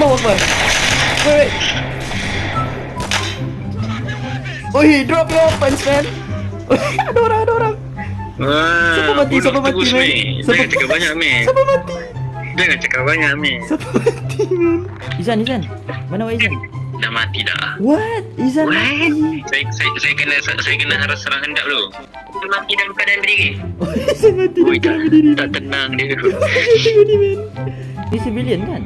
Allah Akbar. Wait. Oi, drop your weapons, man. Ada orang. Siapa mati, man? Jangan cakap banyak, man. Siapa mati, man. Izan. Mana awak Izan? Dah mati dah. What? Izan mati. Saya kena harus serang hendak dulu. Dia mati dalam keadaan berdiri. Oh, Izan mati Ui, dalam berdiri. tak tenang dia. Tengok ni, man. Ni civilian kan?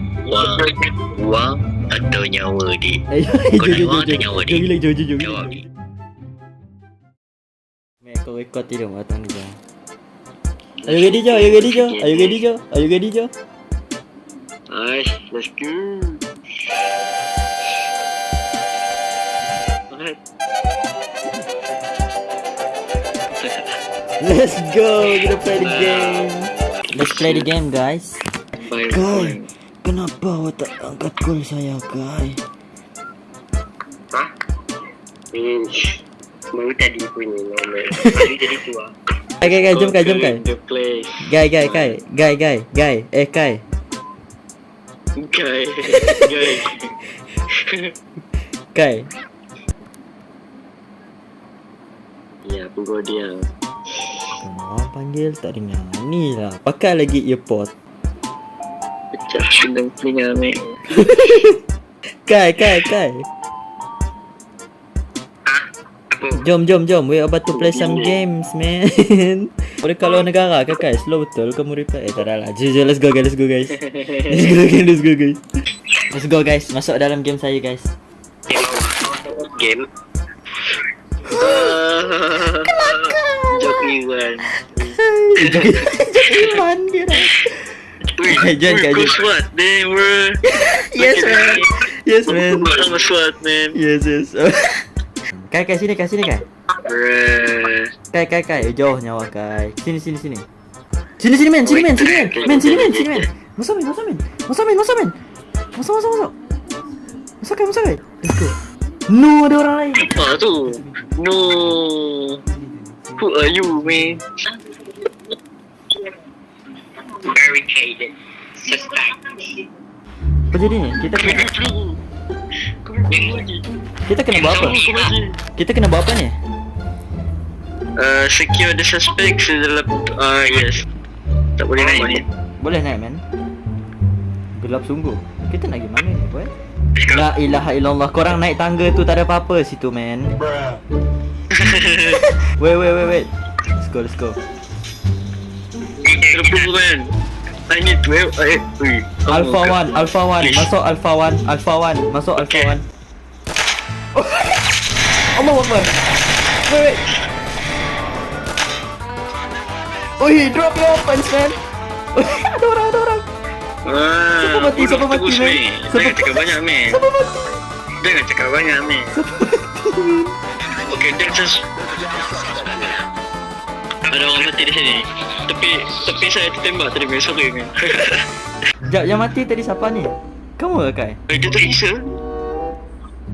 Wang atau nyawa dia? Kau nak wang atau nyawa dia? Jom. Jawab ni. Kau record tidak matang ni. Are you ready, Jo? Nice, let's go. Let's go. Kita play the game. Let's play the game, guys. Guy, kenapa awak tak angkat call saya, Guy? Hah? Baru tadi punya normal. Baru jadi tua. Guy, jom Guy. The place. Guy. Kai. Kai. Ya, pukul dia. Orang panggil tak dengar. Ni lah, pakai lagi earpod. Pecah dengan telinga, mate. Kai. Jom. We about to play some games, man. Boleh kalau negara ke, Kai? Slow betul kamu reply. Tak ada lah. Jom, let's go, guys. Let's go, guys. Masuk dalam game saya, guys. Game. Joki Iwan. Joki Iwan kira. Jom. Go SWAT, bro. Yes, man. Sama SWAT, man. Yes. Kai, sini, Kai. Kai. Jauh nyawa, Kai. Sini, man. Masuk, man. Masuk, Kai. Let's go. No, ada orang lain. Apa tu? No. Who are you, man? Barricaded. Suspect. Apa jadi ni? Kita kena buat apa? Kita kena buat apa ni? Secure the suspect dalam yes. Tak boleh naik ni. Boleh naik, man. Gelap sungguh. Kita nak pergi mana ni, boy? La ilaha illallah. Korang naik tangga tu tak ada apa-apa situ, man. Wait. Let's go. Terpuku, man. I need to help. Alpha 1. Masuk Alpha 1. Allah Akbar. Wait. Oi, drop your weapons, man. Ada orang. Siapa mati, man? Jangan cakap banyak, man. Okay, that's just... Ada orang mati di sini. Tapi saya tertembak tadi, man. Sorry, man. Sekejap, yang mati tadi siapa ni? Kamu ke, Kai? Dia terisa.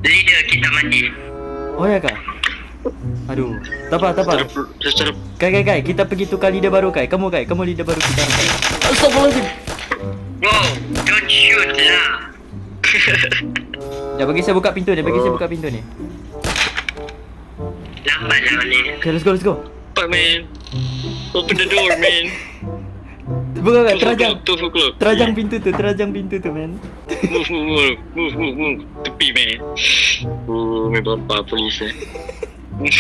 Leader kita mati. Oh ya, Kai? Aduh, tak apa. Secara... Kai, kita pergi tukar leader baru, Kai. Kamu leader baru kita. Astagfirullahaladzim. Wow, don't shoot lah. Dah bagi saya buka pintu ni. Lambat lah ni. Okay, let's go. Cepat, man. Open the door, man. Buka, Kai. Terajang Yeah. pintu tu, man. Move. Tepi, man. Memang apa polis, eh. Ui.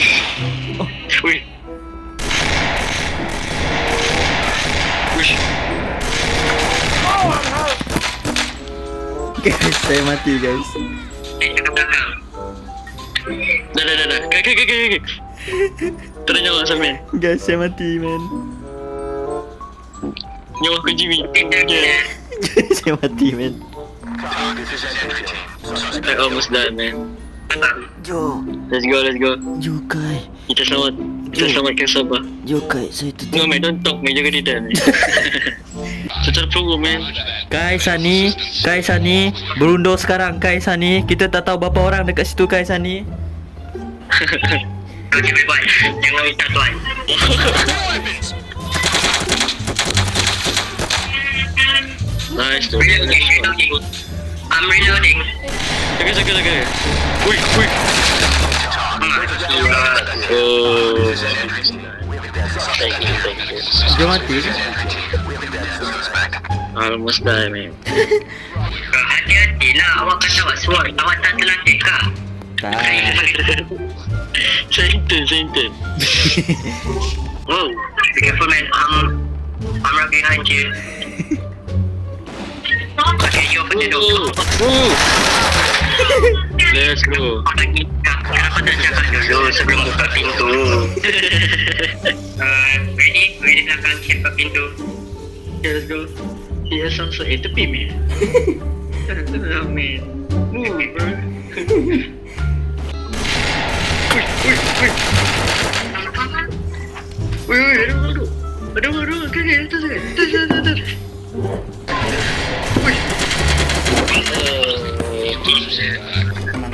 Uish. Guys, saya mati, guys. Kat belakang. Dah. Kaki. Tak ada nyawa sampai. Guys, saya mati, man. Nyawa aku Jimmy. Saya mati, man. I almost done, man. Jo. Let's go. Jo, Kai. Kita selamatkan Sabah. Jo, Kai. Saya tutup. No, man, don't talk, man. Jaga lidah, man. Secara program, man. Kai Sani. Berundur sekarang, Kai Sani. Kita tak tahu berapa orang dekat situ, Kai Sani. Kau cepat buat. Jangan minta tuan. Nice tu. I'm reloading. Jaga. Ui. Oh. Thank you. Dia mati ke? Almost die, man. Hati-hati lah, awak kata awak sword. Awak tak terlatih kah? Tak. Senten. Whoa, be careful man, I'm right behind you. Okay, you open the door. Let's go. Kenapa tak cakap dulu sebelum buka pintu? Ready belakang, buka pintu. Okay, let's go. Dia sounds like tepi, man. Tenang, man. Move, bro. Wait, aduh, okay, atas.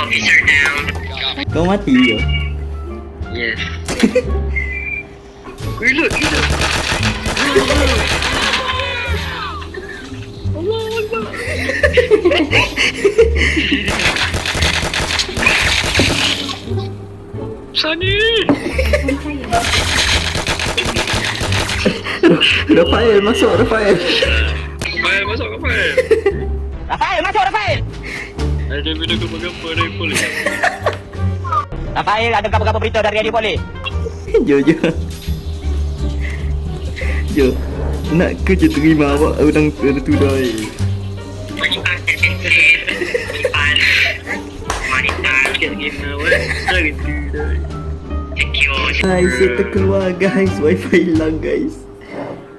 Officer down. Kau mati ke? Yes. Reload. Sunny. Rafael masuk. Rafael masuk Rafael. Ada video gambar dari polis. Rafael, ada kabar-kabar berita dari Radio Polis? Jo. Nak kerja terima awak orang tu dah. Wanita terpencil. Wanita secure. Guys, kita keluar guys. Wifi hilang guys.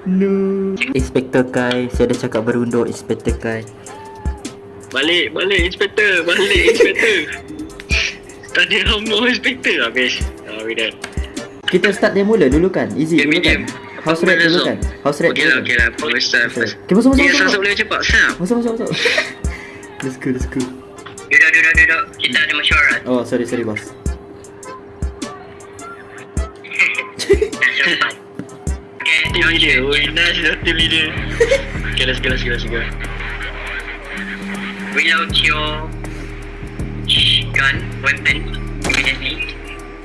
No. Inspektor Kai, saya dah cakap berundur Inspektor Kai. Balik, inspektor. Tadi hamba inspektor habis. We done. Kita start dia mula dulu kan? Easy dulu kan? House red dulu kan? House red dulu kan? Okay lah. First. Okay, masuk. Masuk boleh cepat. Snap. Masuk. Let's go. Duduk. Kita ada mesyuarat. Oh, sorry boss. Dah sempat. Okay, Team leader. Nice dah team leader. Okay, let's go. reload your gun, weapon immediately.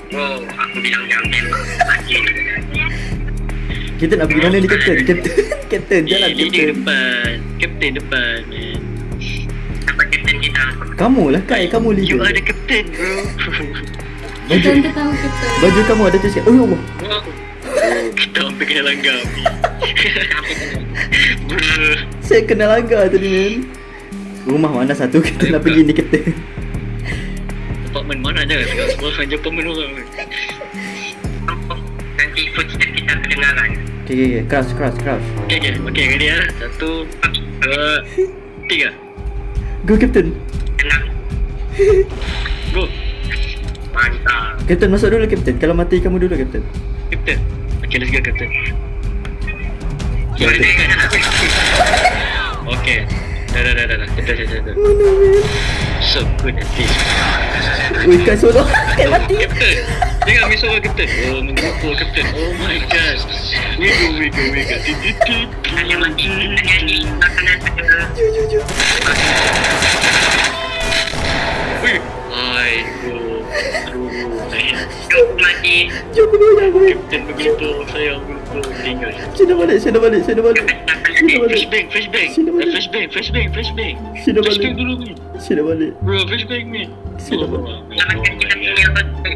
Wow, aku bilang jangan tembak. Mati. Kita nak pergi mana ni Captain jalan Captain depan man. Apa captain kita? Kamu lah Kai, kamu leader. You are the captain bro. Baju kamu ada tulis oh Allah. Wow. Kita hampir kena langgar. Saya kena langgar tadi man. Rumah mana satu kita nak pergi ni Captain. Apartment mana je sekarang semua kan apartment orang. Nanti footstep kita kedengaran. Okay, crouch. Okay, ready lah. 1, 2, 3. Go Captain. Tenang. Go. Mantap. Captain masuk dulu Captain. Kalau mati kamu dulu Captain. Captain. Okay, let's go Captain. Okay. Dah. Kita. So good at this. Wih, Kai solo. Kai mati. Captain. Jangan miss orang Captain. Oh, menggupur Captain. Oh my god. We go. Hanya mati. Kita nyanyi. Makanan saja. Ju. Wih. Aduh. Jom mati. Ju aku gue. Captain begitu. Saya begitu. Tinggal. Sini balik. Flashbang. Sini balik. Flashbang dulu ni. Sini balik. Bro, flashbang ni. Selamatkan kita punya betul.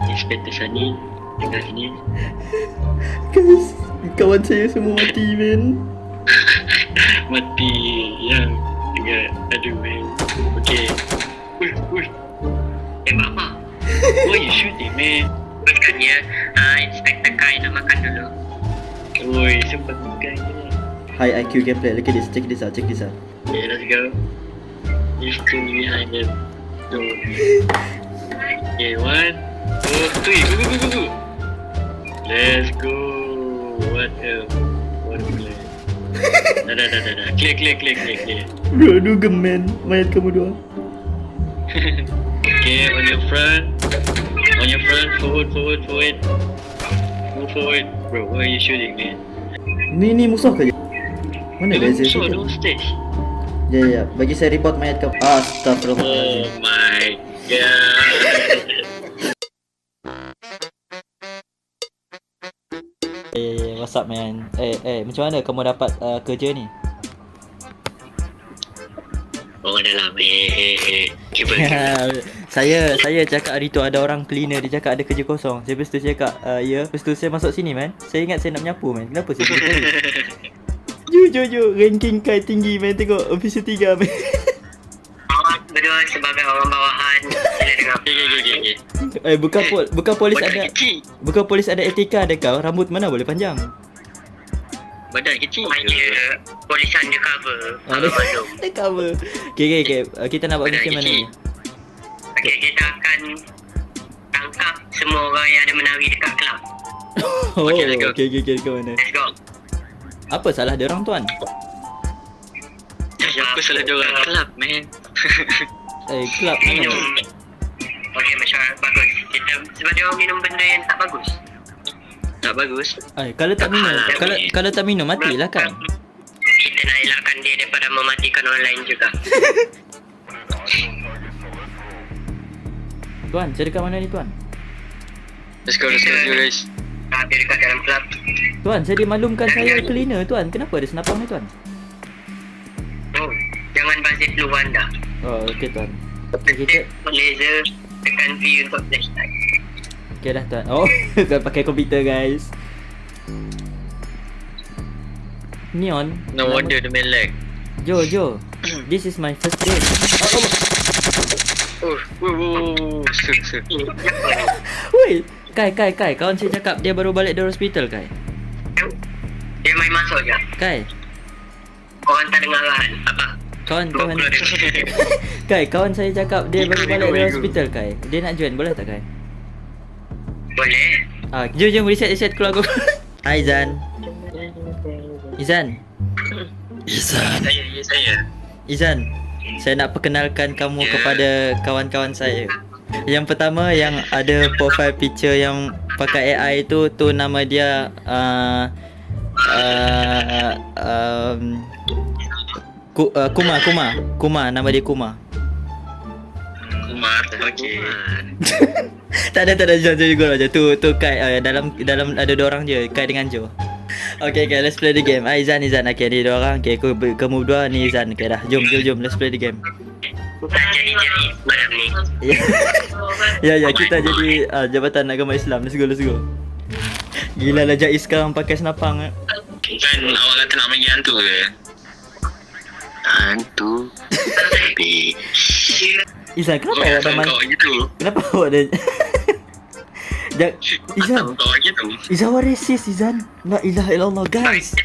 Inspektor Sunny tinggal sini. Guys, kawan saya semua mati man. Mati yang tinggal. Aduh man. Okay. Uy. Tembak apa? Why you shooting man? Bukan ya. Inspektor Kai nak makan dulu. Oi, sempat makan je. High IQ gameplay. Look at this. Check this out. Okay, let's go. These two behind them. Go. Okay, 1, 2, 3. Go. Let's go. What a plan. Dah. Clear. Bro, dugem man. Mayat kamu dua. Okay, on your front, forward. Move forward. Bro, why are you shooting, man? Ni musuh ke? Mana Don't laser shoot, tu? don't stage. Ya. Bagi saya report mayat ke... Oh Astagfirullahaladzim. my god. What's up man? Macam mana kamu dapat kerja ni? Orang dalam. Cuba. Saya cakap hari tu ada orang cleaner, dia cakap ada kerja kosong. Saya lepas tu cakap, ya. Lepas tu saya masuk sini man. Saya ingat saya nak menyapu man. Kenapa saya jadi polis? Jujur, ranking Kai tinggi man. Tengok officer 3 man. Awak berdua sebagai orang bawahan. Sila dengar. Okay. Bukan polis Badan ada. kecil. Bukan polis ada etika ada kau. Rambut mana boleh panjang? Badan kecil. Hanya polis undercover. Ada Maklum. cover. Okay. Kita nak buat Badan macam mana ni? kecil. Okey, kita akan tangkap semua orang yang ada menari dekat kelab. Oh, Okay, let's go. okay, ke mana? Let's go. Apa salah dia orang tuan? Apa salah dia orang? Kelab man. Kelab mana? Minum. Okey, masyarakat bagus. Kita sebab dia orang minum benda yang tak bagus. Tak bagus. Kalau tak minum, Alah, kalau tak minum matilah kan? Kita nak elakkan dia daripada mematikan orang lain juga. Tuan, saya dekat mana ni tuan? Let's go guys. Dia dekat dalam kelab. Tuan, saya dimaklumkan saya cleaner tuan. Kenapa ada senapang ni tuan? Oh, jangan bazir peluang dah. Oh, okey tuan. Kita Laser tekan V untuk flashlight. okey dah tuan. Oh, kau pakai komputer guys. Neon. No wonder the man lag. Jo. This is my first day. Sir. Woi, Kai. Kawan saya cakap dia baru balik dari hospital, Kai. Dia main masuk je. Kai. Orang tak dengar arahan. Apa? Kawan. 20 dia. Kai, kawan saya cakap dia baru balik dari hospital, Kai. Dia nak join, boleh tak, Kai? Boleh. Jom reset keluar aku. Hai Izan. Izan, saya nak perkenalkan kamu kepada kawan-kawan saya. Yang pertama yang ada profile picture yang pakai AI tu nama dia Kuma, nama dia Kuma. Kumar. Okay. Tak ada John juga aja. Tu Kai dalam ada dua orang je, Kai dengan Jo. Okay, let's play the game. Izan. Okay, ni dua orang. Okay, kamu berdua ni Izan. Okay dah. Jom, let's play the game. Bukan jari-jari malam ni. Ya, kita jadi Jabatan Agama Islam. Let's go. Gila lah Jais sekarang pakai senapang. Kan awak kata nak main hantu ke? Hantu? Tapi Izan, kenapa awak dah kau gitu. Kenapa awak dah Izan, Kau gitu. Izan awak racist Izan. La ilaha illallah guys.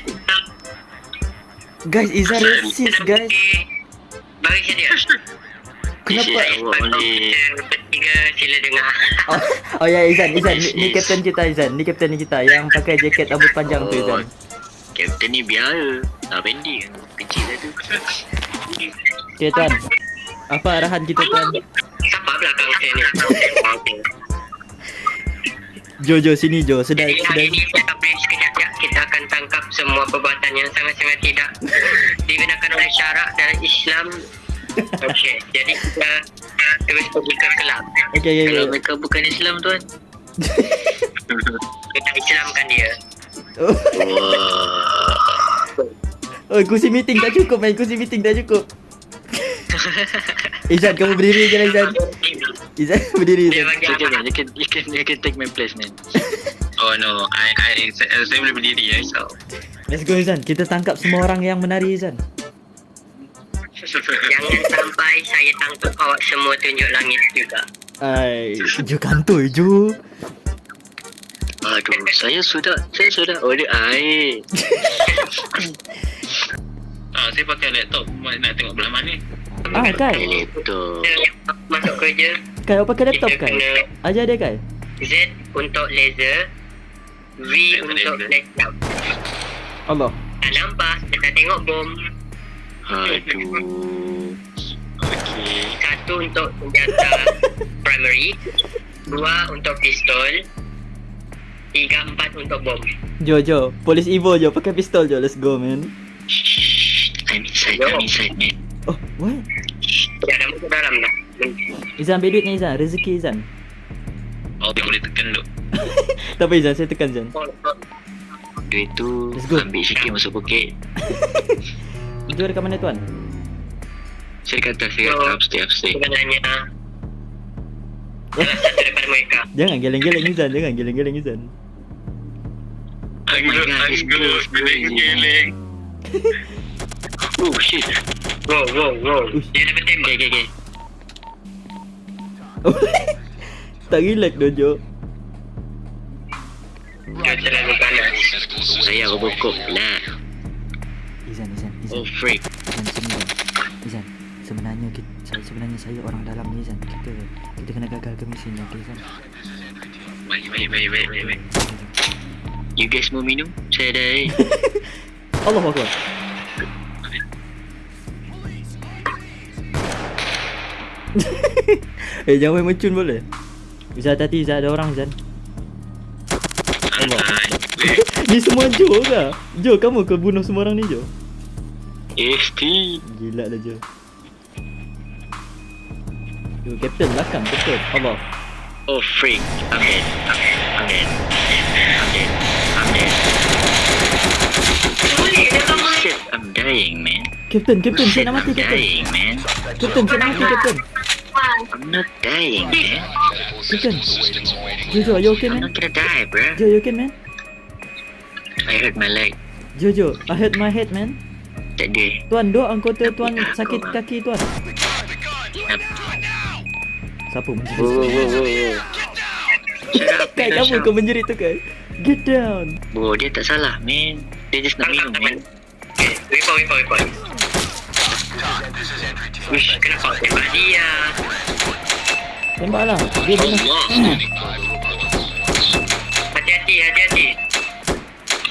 Izan racist guys. Bagi saya dia. Kenapa? Bertiga sila dengar. Oh ya Izan, ni kapten kita Izan. Ni kapten kita yang pakai jaket rambut panjang tu Izan. Kapten ni biasa. Tak pendek. Kecil lah tu. Okay tuan. Apa arahan kita tuan? Siapa belakang saya ni? Jo sini Jo. Jadi hari ini kita brief sekejap ya. Kita akan tangkap semua perbuatan yang sangat-sangat tidak dibenarkan oleh syarak dalam Islam. Okey, jadi kita terus pergi ke kelab. Okay. Kalau mereka bukan Islam tuan. Kita Islamkan dia. Oh, kursi meeting tak cukup man. Kursi meeting tak cukup. Izan, kamu berdiri je lah Izan. Izan, berdiri Dia Izan. bagi apa? You can take my place man. Oh no, saya boleh berdiri ya. So. Let's go Izan. Kita tangkap semua orang yang menari Izan. Jangan sampai saya tangkap awak semua tunjuk langit juga. Jo kantoi Jo. Aduh, saya sudah order air. Saya pakai laptop nak tengok belah mana. Kai. Laptop. Kita masuk kerja. Kai, awak pakai laptop Kita Kai? kena Ajar dia Kai. Z untuk laser, V untuk blackout. Allah. Tak nampak, kita tengok bom. Aduh. Okay. Satu untuk senjata primary, dua untuk pistol, 3, 4 untuk bom. Jo. Polis Evo Jo. Pakai pistol Jo. Let's go man. I'm inside man. Oh, what? Ya, dah masuk dalam dah. Izan ambil duit ni Izan, rezeki Izan. Oh, dia boleh tekan tu. Tak apa Izan, saya tekan Izan. Duit tu Let's go. ambil sikit masuk poket. Jual dekat mana tuan? Saya kata upstairs. Sebenarnya salah satu daripada mereka. Jangan geleng-geleng Izan, jangan geleng-geleng Izan. Anggus, geleng-geleng. Oh shit. Wow. Uish. Dia dah bertembak. Okay. Tak relax Dojo. Dia terlalu panas. Saya Robocop lah. Izan. Oh freak. Izan. Sebenarnya saya orang dalam ni Izan. Kita kena gagalkan misi ni, okey Izan. Baik. You guys mau minum? Saya dah Allahu Akbar. Jangan main mercun boleh? Izan hati-hati Izan, ada orang Izan. Ni semua Jo ke? Jo, kamu ke bunuh semua orang ni Jo? ST. Gila dah Jo. Yo, Captain belakang, Captain. Allah. Oh freak. I'm dead. Shit, I'm dying, man. Captain, saya nak mati I'm Captain. dying, man. Captain, saya nak mati Captain. I'm not dying, man. Captain. Jo, are you okay I'm man? not gonna die, bro. Jo, you okay man? I hurt my leg. Jo, I hurt my head man. Tak ada. Tuan, anggota tuan sakit kaki tuan. Siapa menjerit? Wow. Shut up, Kai, man. kamu kau menjerit tu kan? Get down. Bro, dia tak salah, man. Dia just nak minum, man. Wait. Wish, kenapa kau tembak dia? Tembaklah. Dia bunuh. Allah. Hati-hati.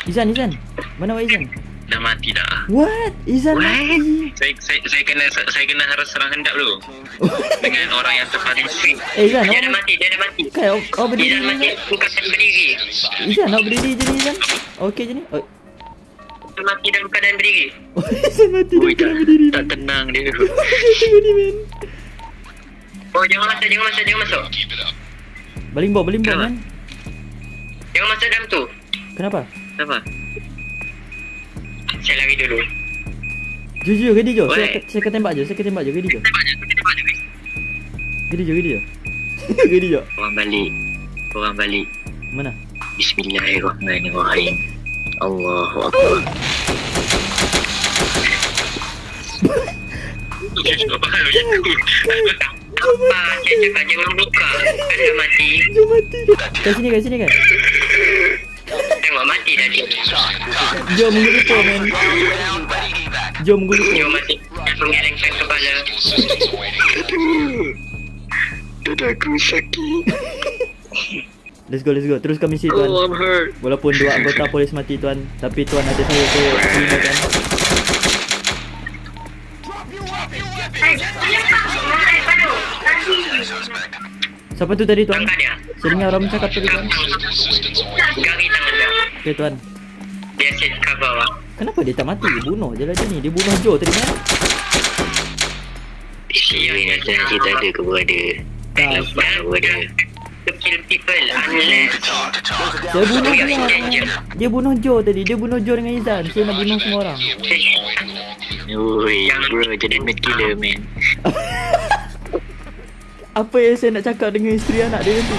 Izan. Mana awak Izan? Dah mati dah. What? Izan mati. Saya kena harus serang hendak dulu. Dengan orang yang terpaling sweet. Izan, Dia dah awak mati. Kai, awak berdiri Izan mati, Izan. bukan berdiri. Izan, awak berdiri je ni Izan. Okey je ni. Oh. Dia mati dalam keadaan berdiri. Izan mati Ui, dia berdiri. tak tenang dia. Tengok ni man. Oh, jangan masuk. Baling bau man. Jangan masuk dalam tu. Kenapa? Apa? Saya lari dulu. Jo, ready Jo. Weh. Saya akan tembak Jo. Ready Jo. Ready Jo. Orang balik. Mana? Bismillahirrahmanirrahim. Allahu Akbar. Apa? Saya cakap jangan buka. Kan dah mati. Jo mati. Kat sini kan. Tengok mati dah dia. Jo menggerupa man. Jo menggerupa. Dia masih menggelengkan kepala. Dadaku sakit. Let's go. Teruskan misi tuan. Oh, I'm hurt. Walaupun 2 anggota polis mati tuan, tapi tuan ada saya cleaner kan. Siapa tu tadi tuan? Angkat dia. Saya dengar orang bercakap tadi tuan. Gari tangan dia. Okay tuan. Dia set cover lah. Kenapa dia tak mati? Dia bunuh je lah dia ni. Dia bunuh Joe tadi kan? Dia janji tak ada ke berada. Tak. To kill people unless Saya bunuh we are in semua danger. orang. Dia bunuh Joe tadi. Dia bunuh Joe dengan Izan. Saya nak bunuh semua orang. Ui, bro, jadi net killer, man. Apa yang saya nak cakap dengan isteri anak dia nanti?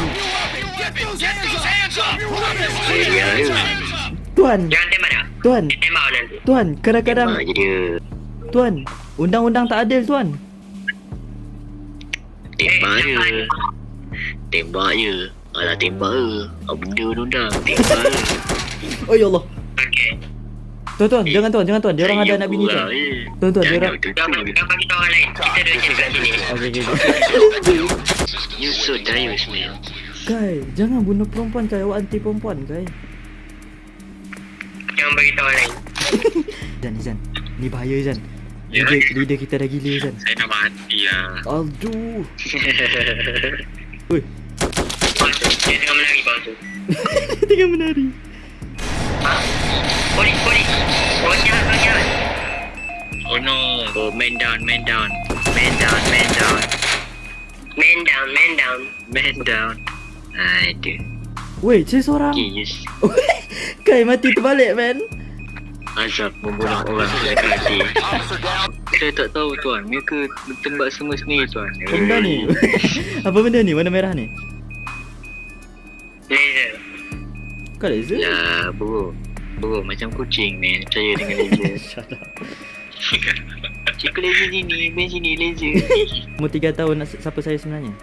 Dia Tuan, Jangan tembak dia. Tuan, Dia tembak nanti. Tuan, kadang-kadang tembak je dia. Tuan, undang-undang tak adil Tuan. Tembak je. Alah, tembak je. Apa benda undang? Tembak je. Oh ya Allah. Okay. Tuan, jangan tuan. Dia orang ada anak bini tuan. Tuan, dia orang. Jangan bagi tahu orang lain. Kita duduk je kat sini. Okay. You so dangerous, man. Kai, jangan bunuh perempuan Kai. Awak anti perempuan Kai. Jangan bagi tahu orang lain. Izan. Ni bahaya Izan. Ya. Leader kita dah gila Izan. Saya dah mati lah. Aduh. Oi, Dia tengah menari bawah tu. tengah menari. Ha? Polis. Orang jahat. Oh no. Oh, man down. Man down. Aduh. Weh, saya seorang. Okay, yes. Kai mati terbalik, man. Azab membunuh orang sekali. Saya tak tahu tuan. Mereka tembak semua sendiri tuan. Apa benda ni? Apa benda ni? Warna merah ni? Laser. Kau laser? Ya, bro. Bro, macam kucing man. Percaya dengan laser. Shut up. Cikgu laser sini. Ben sini laser. Umur 3 tahun siapa saya sebenarnya?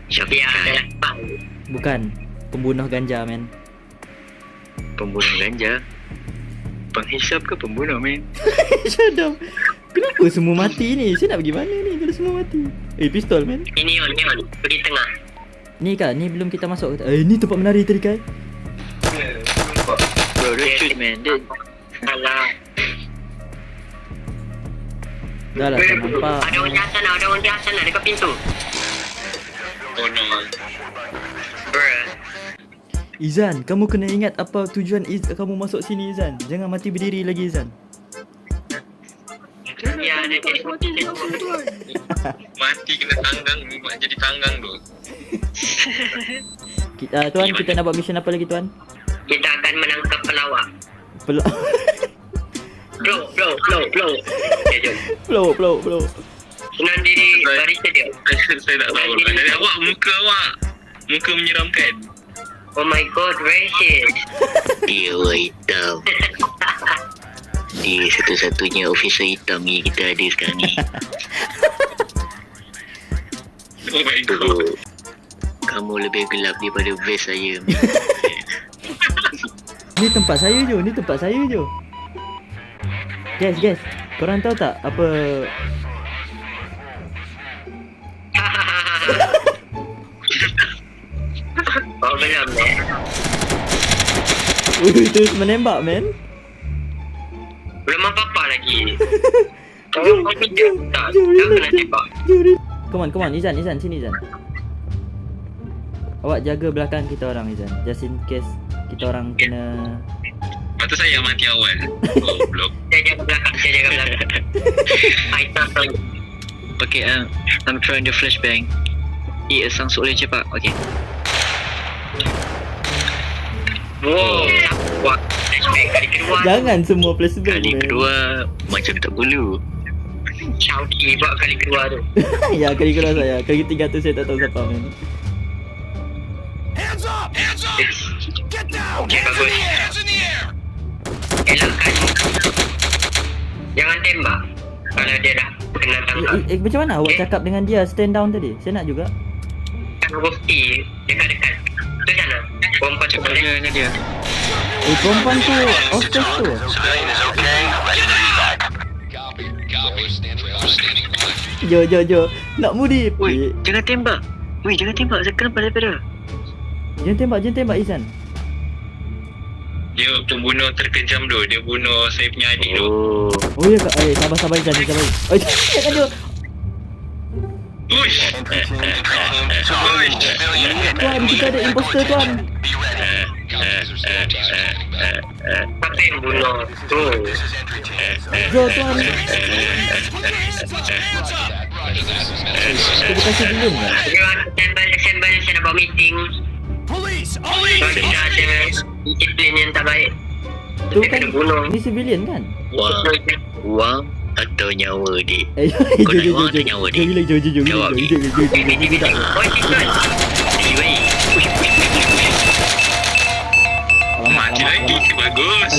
Dia adalah Pang. Bukan. Pembunuh ganja, man. Pembunuh ganja. Penghisap ke pembunuh man? Shut up. Kenapa semua mati ni? Saya nak pergi mana ni kalau semua mati? Pistol, man. Ini on. Pergi tengah. Ni kan, ni belum kita masuk. Ni tempat menari tadi kan? Bro, don't shoot man. Dia Alah. Dah lah, tak nampak. Ada orang di atas sana dekat pintu. Oh no. Bruh. Izan, kamu kena ingat apa tujuan kamu masuk sini, Izan. Jangan mati berdiri lagi, Izan. Ya, ada jadi Mati kena tanggang. Jadi tanggang tu. Tuan, kita nak buat mission apa lagi, Tuan? kita akan menangkap pelawak. Blow. Okay, jom. Blow. Senang diri baris dia. Saya tak tahu. Dari awak, muka awak. Muka menyeramkan. Oh my god, racist. dia orang hitam. Dia satu-satunya officer hitam yang kita ada sekarang ni. Oh my god. Bro, kamu lebih gelap daripada vest saya. Ni tempat saya je. Guys, korang tahu tak apa Oh belum ni. terus menembak, man. Belum apa-apa lagi. Kau bijak tak? Kau kena tembak. Come on, Izan, sini Izan. Awak jaga belakang kita orang, Izan. Just in case kita orang kena. Lepas tu saya mati awal. Goblok. Saya jaga belakang. I tak tahu. Okay, I'm trying the flashbang. Sang boleh cepat. Okay. Wow. Buat flashback kali kedua. Jangan semua flashback, Kali man. kedua macam tak perlu. Chowki buat kali kedua tu. Ya, kali kedua saya. Kali ketiga tu saya tak tahu siapa, man. Okay, bagus. Elakkan. Jangan tembak. Kalau dia dah kena tangkap. Macam mana awak cakap dengan dia stand down tadi? Saya nak juga. Kan bukti dekat-dekat. Tu sana. Perempuan tu boleh. Ni dia. Perempuan tu hostes tu. Jo. Nak mudi. Woi, jangan tembak. Saya kena pada. Jangan tembak Izan. Dia pembunuh terkejam tu. Dia bunuh saya punya adik tu. Oh ya kak. Sabar Izan, sabar. Jangan jo. Uish. Tuan, kita ada imposter, tuan. Siapa yang bunuh tu? Jo, tuan. Kita kasih belum kan? Assemble, saya nak buat meeting. Kalau kita ada disiplin yang tak baik, Tu kita kan, kena bunuh. ni civilian kan? Wang atau nyawa dik? Jo. Jo. Jawab. Oh, Cikun. Mati lagi. Bagus.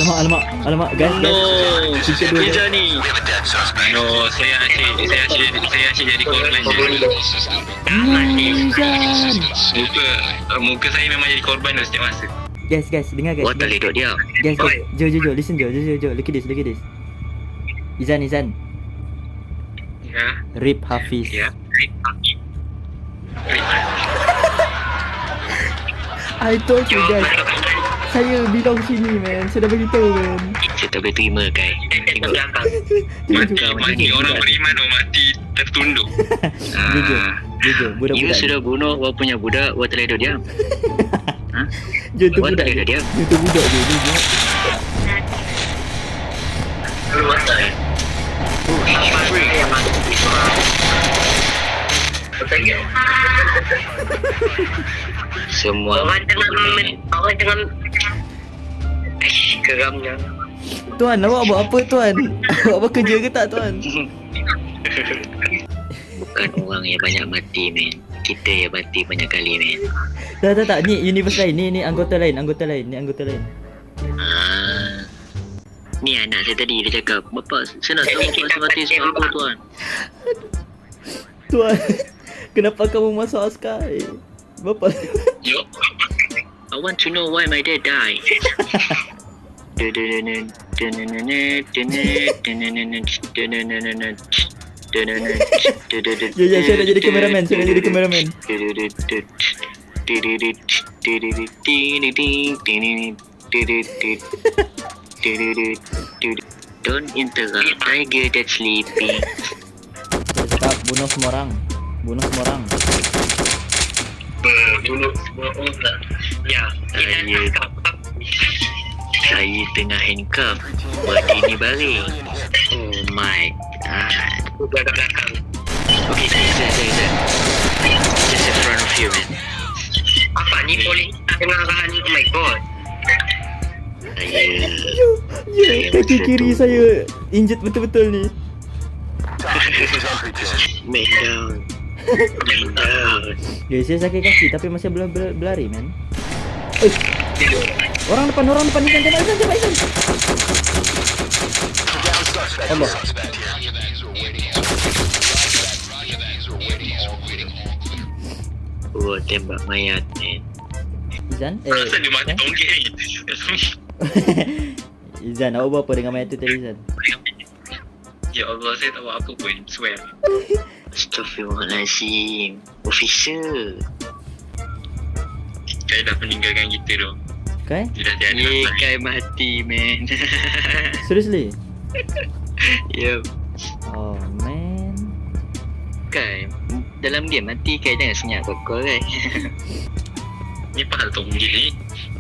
Alamak, guys. Sekejap ni. No, saya asyik jadi korban je. Izan. Muka saya memang jadi korban tu setiap masa. Guys, dengar guys. Wah tak boleh duduk dia. Guys, Jo, listen Jo. Look at this. Izan. Ya. Rip Hafiz. Ya. I told you guys. Saya bilang sini, man. Saya dah beritahu, man. Saya tak boleh terima kai. Tengok. Mati orang beriman tu. Mati tertunduk. Jo, You budak-budak. sudah bunuh awak punya budak. Awak tak boleh duduk diam. Jo tu Awak budak. tak boleh duduk diam. Jo tu budak je. Apa saya mati Semua orang dengan geramnya. Tuan, awak buat apa tuan? Awak buat kerja ke tak tuan? bukan orang yang banyak mati men. Kita yang mati banyak kali men. Tak. Ni universe lain. Ni anggota lain. Ah. Ni anak saya tadi dia cakap, "Bapak, saya nak tahu tuan mati sebab apa tuan?" Tuan, kenapa kamu masuk askar? Bapa. I want to know why my dad died. Ya, saya nak jadi kameraman. Don't interrupt tiger that's sleeping. Cakap bunuh semua orang. Bunuh semua orang. Ya, Saya tengah handcuff. Body ni balik. Oh my god. Buka ke belakang. Okay, Zan. Just in front of you, man. Apa ni polis tengah arahan? Oh my god. Saya Kaki kiri saya injet betul-betul ni. Man down. Ya, saya sakit kaki tapi masih belum berlari, man. Orang depan Izan, tembak Izan. Allah. Oh, tembak mayat, man. Izan? Asal dia mati tonggek ni. Izan, awak buat apa dengan mayat tu tadi, Izan? Ya Allah, saya tak buat apa pun. Swear. Astaghfirullahaladzim. Officer. Kai dah meninggalkan kita tu. Kai? Dia dah tiada. Ye, Kai mati, man. Seriously? Yup. Oh, man. Kai, dalam game mati Kai jangan senyap kau kan. Ni pasal tonggek ni.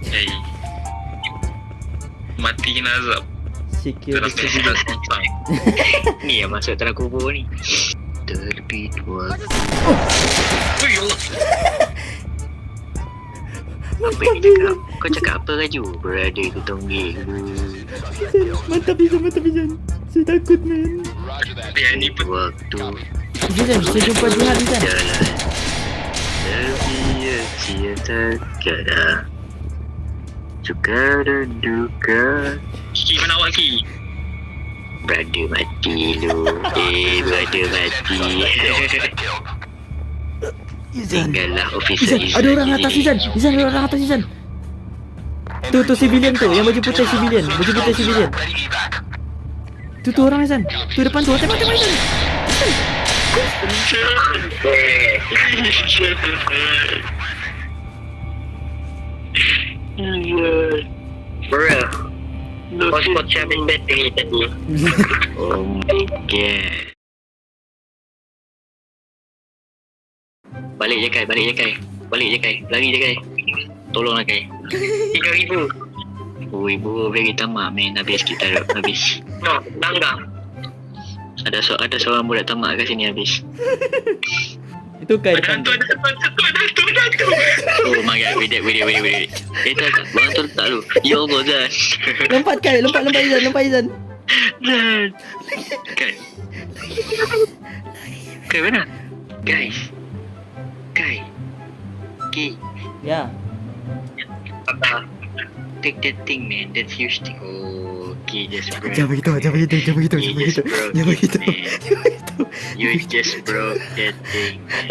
Hey. Mati kena azab. Secure Dalam distribution. sesuatu. Ni yang masuk dalam kubur ni. Terbit waktu. Oh ya Allah. Apa yang dia cakap? Kau cakap apa Raju? Berada ke tonggek ke? Mantap Izan. Saya takut, man. Dia ni pun Waktu Izan, saya jumpa Jihan, Izan. jalan sia-sia terkadang. Suka dan duka. Ki mana awak Ki? Berada mati lu. Berada mati. Tinggallah officer Izan, ada orang atas Izan. Ada orang atas Izan. Tu civilian tu, yang baju putih civilian. Tu orang Izan. Tu depan tu, tembak Izan. Bruh. Spot saya habis battery tadi. Oh my god. Balik je Kai. Lari je Kai. Tolonglah Kai. 3,000. Oh ibu very tamak man. Habis kita habis. No, bangga. Ada seorang budak tamak kat sini habis. Itu Kai Ada depan. hantu. Oh my god, wait. Tak. Bang tu letak lu. Ya Allah Zan. Lompat Kai, lompat Izan. Zan. Kai mana? Guys. Kai. Ya. Apa? Take that thing man. That's huge thing. Oh, okay, just bro. Jangan begitu. You just broke that thing man.